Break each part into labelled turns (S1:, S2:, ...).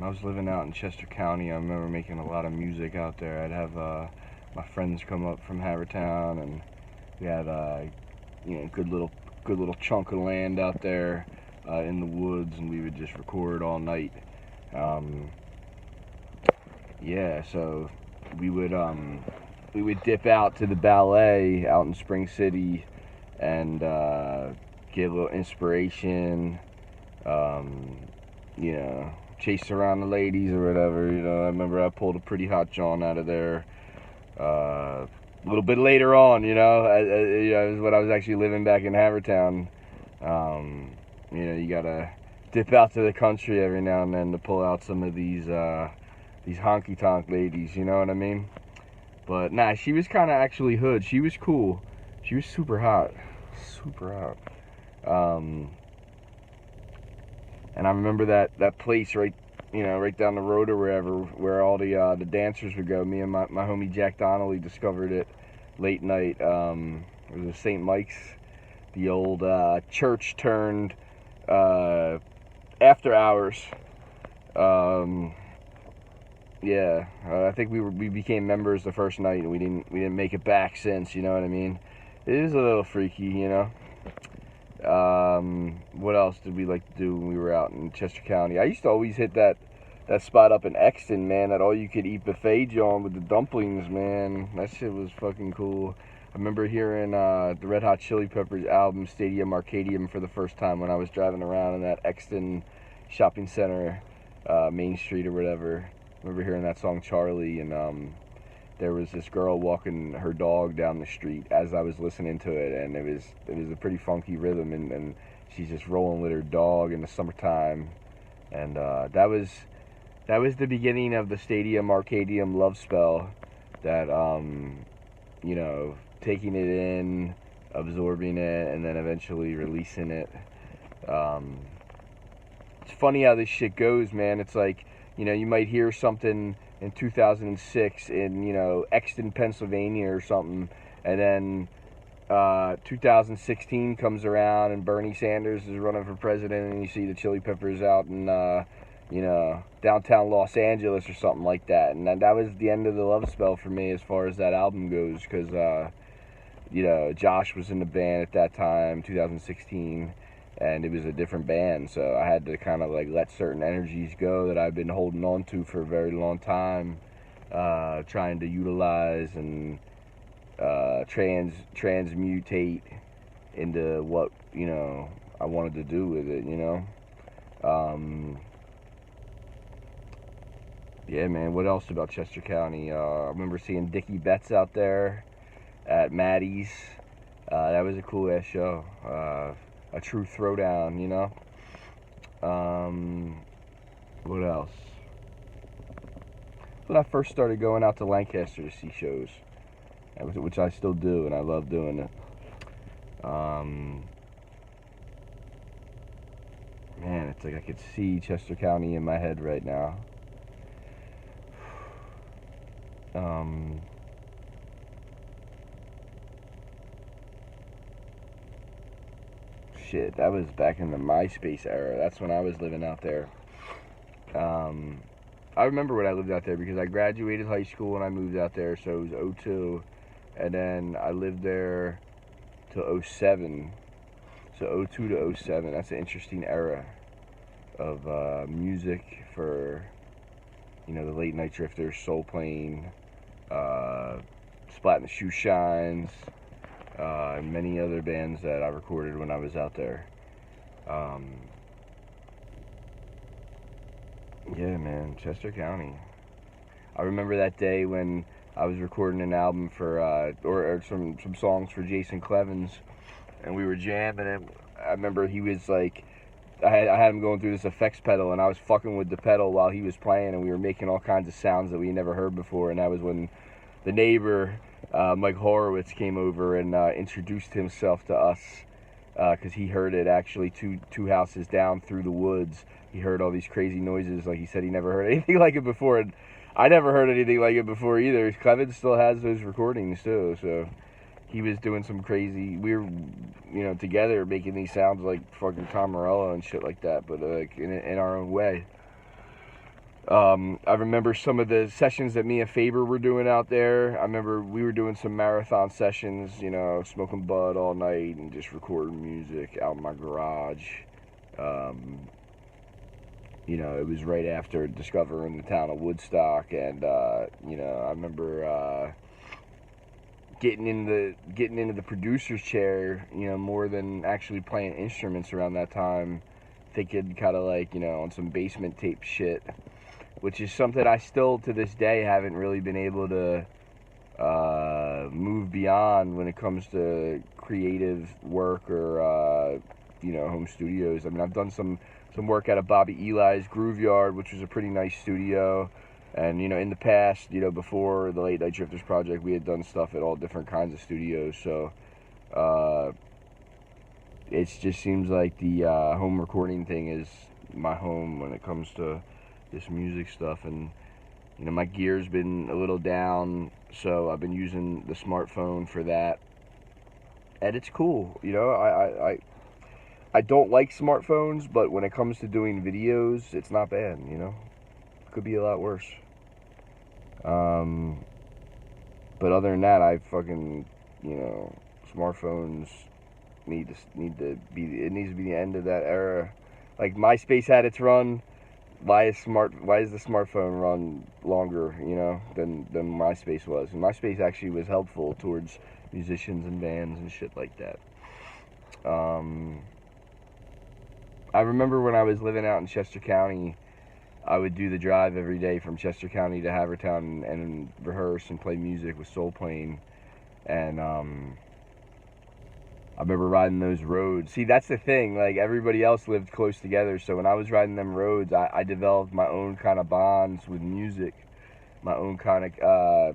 S1: I was living out in Chester County, I remember making a lot of music out there. I'd have my friends come up from Havertown, and we had good little chunk of land out there in the woods, and we would just record all night. Yeah, so we would dip out to the ballet out in Spring City and get a little inspiration. Chase around the ladies or whatever. I remember I pulled a pretty hot John out of there. A little bit later on, it was when I was actually living back in Havertown. You gotta dip out to the country every now and then to pull out some of these honky tonk ladies. You know what I mean? But nah, she was kind of actually hood. She was cool. She was super hot, super hot. And I remember that place right down the road or wherever, where all the dancers would go. Me and my homie Jack Donnelly discovered it late night. It was St. Mike's, the old church turned after hours. I think we became members the first night, and we didn't make it back since. You know what I mean? It is a little freaky, What else did we like to do when we were out in Chester County? I used to always hit that spot up in Exton, man, that all-you-could-eat buffet joint with the dumplings, man. That shit was fucking cool. I remember hearing the Red Hot Chili Peppers album, Stadium Arcadium, for the first time when I was driving around in that Exton shopping center, Main Street or whatever. I remember hearing that song, Charlie, and there was this girl walking her dog down the street as I was listening to it, and it was a pretty funky rhythm, and she's just rolling with her dog in the summertime, and that was the beginning of the Stadium Arcadium love spell. That taking it in, absorbing it, and then eventually releasing it. It's funny how this shit goes, man. It's like, you might hear something in 2006 in, Exton, Pennsylvania or something, and then 2016 comes around and Bernie Sanders is running for president, and you see the Chili Peppers out in, downtown Los Angeles or something like that. And that was the end of the love spell for me as far as that album goes, because, Josh was in the band at that time, 2016, and it was a different band, so I had to kind of like let certain energies go that I've been holding on to for a very long time, trying to utilize and transmutate into what I wanted to do with it. Yeah, man. What else about Chester County? I remember seeing Dickey Betts out there at Maddie's. That was a cool ass show. A true throwdown, What else? When I first started going out to Lancaster to see shows, which I still do, and I love doing it. Man, it's like I could see Chester County in my head right now. Shit, that was back in the MySpace era. That's when I was living out there. I remember when I lived out there because I graduated high school and I moved out there, so it was 02, and then I lived there till 07. So 02 to 07, that's an interesting era of music for, the Late Night Drifters, Soul Plane, Splat and the Shoe Shines, and many other bands that I recorded when I was out there. Yeah, man, Chester County. I remember that day when I was recording an album for, or some songs for Jason Clevens, and we were jamming, and I remember he was like, I had him going through this effects pedal, and I was fucking with the pedal while he was playing, and we were making all kinds of sounds that we never heard before, and that was when the neighbor, Mike Horowitz, came over and introduced himself to us, because he heard it actually two houses down through the woods. He heard all these crazy noises. Like he said, he never heard anything like it before, and I never heard anything like it before either. Clevens still has those recordings too, so he was doing some crazy, we were, together making these sounds like fucking Tom Morello and shit like that, but like in our own way. I remember some of the sessions that me and Faber were doing out there. I remember we were doing some marathon sessions, you know, smoking bud all night and just recording music out in my garage. You know, it was right after discovering the town of Woodstock, and you know, I remember getting into the producer's chair, you know, more than actually playing instruments around that time. Thinking kind of like, you know, on some basement tape shit, which is something I still to this day haven't really been able to move beyond when it comes to creative work or you know, home studios. I mean, I've done some work out of Bobby Eli's Groove Yard, which was a pretty nice studio. And, you know, in the past, you know, before the Late Night Drifters project, we had done stuff at all different kinds of studios. So it just seems like the home recording thing is my home when it comes to this music stuff. And, you know, my gear's been a little down, so I've been using the smartphone for that. And it's cool, you know. I don't like smartphones, but when it comes to doing videos, it's not bad, you know. Could be a lot worse. But other than that, I fucking, you know, smartphones need to be, it needs to be the end of that era. Like MySpace had its run. Why is the smartphone run longer, you know, than MySpace was? And MySpace actually was helpful towards musicians and bands and shit like that. I remember when I was living out in Chester County, I would do the drive every day from Chester County to Havertown and rehearse and play music with Soul Plane. And I remember riding those roads. See, that's the thing. Like, everybody else lived close together, so when I was riding them roads, I developed my own kind of bonds with music, my own kind of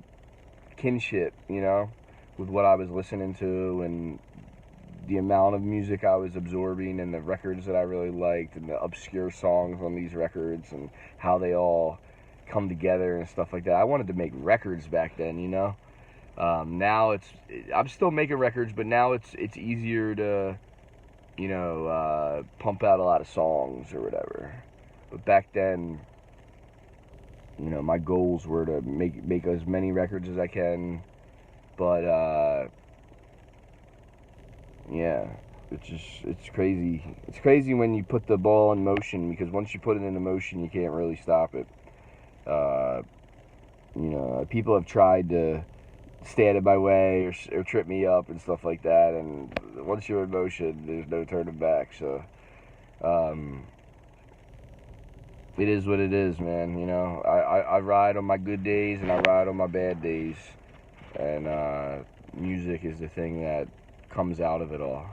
S1: kinship, you know, with what I was listening to and the amount of music I was absorbing and the records that I really liked and the obscure songs on these records and how they all come together and stuff like that. I wanted to make records back then, you know. Now I'm still making records, but now it's easier to, you know, pump out a lot of songs or whatever. But back then, you know, my goals were to make as many records as I can, but yeah, it's crazy. It's crazy when you put the ball in motion, because once you put it into motion, you can't really stop it. You know, people have tried to stand in my way or trip me up and stuff like that, and once you're in motion, there's no turning back. So it is what it is, man. You know, I ride on my good days and I ride on my bad days, and music is the thing that comes out of it all.